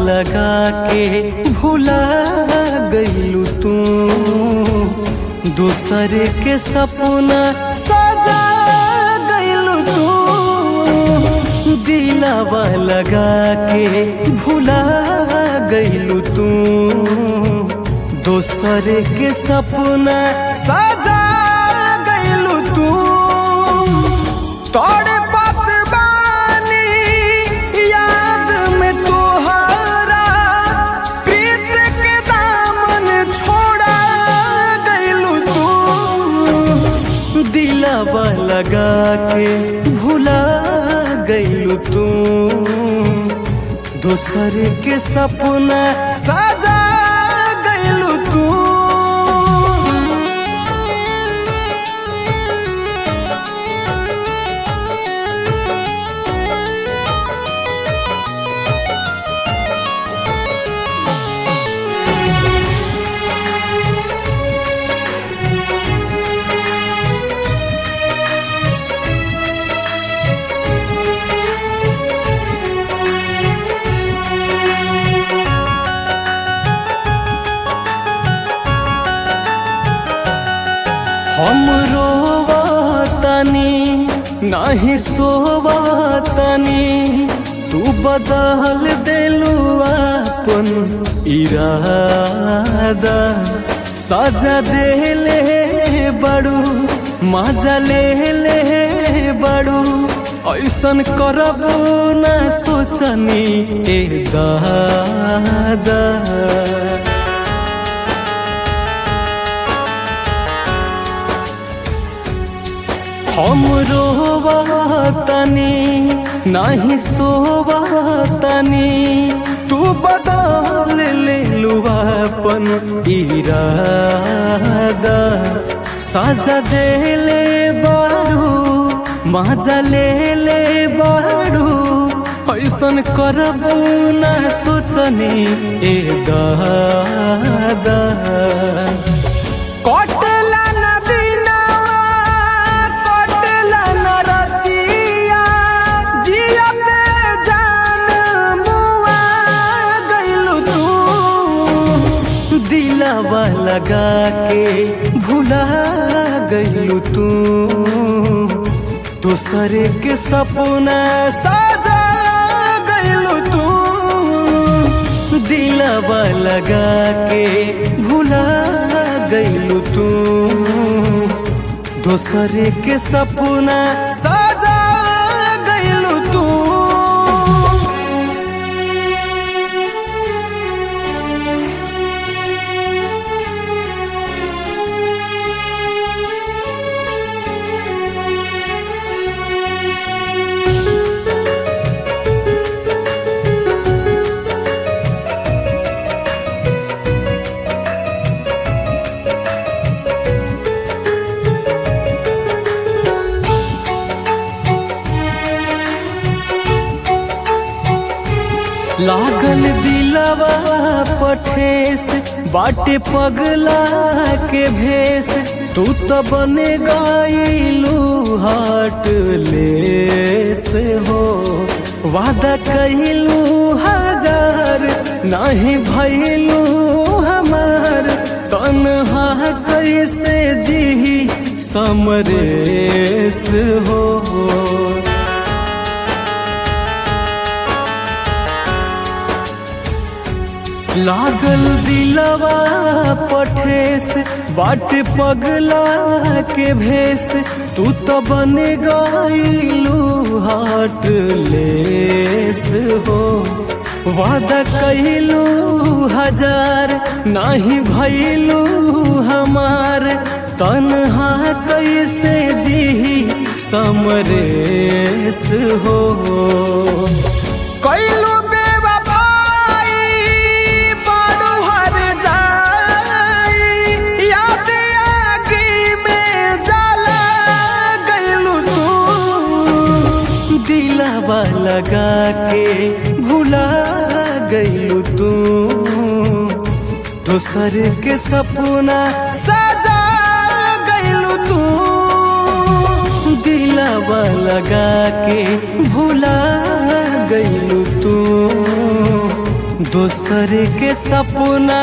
लगा के भुला गइलू तू, दूसर के सपना सजा गइलू तू। दिलवा लगा के भुला गइलू तू, दूसर के सपना सजा गइलू तू। तोड़े बात बानी याद में तोहरा, प्रीत के दामन छोड़ा गइलू तू। दिलवा लगा के भुला गइलू तू, दूसर के सपना सजा गइलू तू। हम रोवतनी नाही सोवतनी, तू बदल देलू अपन इरादा। सजा देले बड़ू मजा ले बड़ू, ऐसन करबू न सोचनी ए दादा। हम रोवतनी नाही सोवतनी, तू बदल लेलू अपन इरादा। सजा देले बाड़ू मजा ले बाड़ू, ऐसन करबू न सोचनी ए दादा। दिलवा लगा के भुला गइलू तू, दूसर के सपना सजा गइलू तू। दिलवा लगा के भुला गइलू तू, दूसर के सपना सजा गइलू तू। लागल दिलवा पठेस बाटे पगला के भेस, तू तो बने गइलू हार्टलेस हो। वादा कइलू हजार नहीं भइलू हमार, तन्हा कैसे जी समरेस हो। लागल दिलवा पठेस बाटे पगला के भेस, तू तो बने गइलू हार्टलेस हो। वादा कइलू हजार नहीं भइलू हमार, तन्हा कैसे जी समरेस हो। कइलू लगा के भुला गइलू तू, दूसर के सपना सजा गइलू तू। दिलवा लगा के भुला गइलू तू, दूसरे के सपना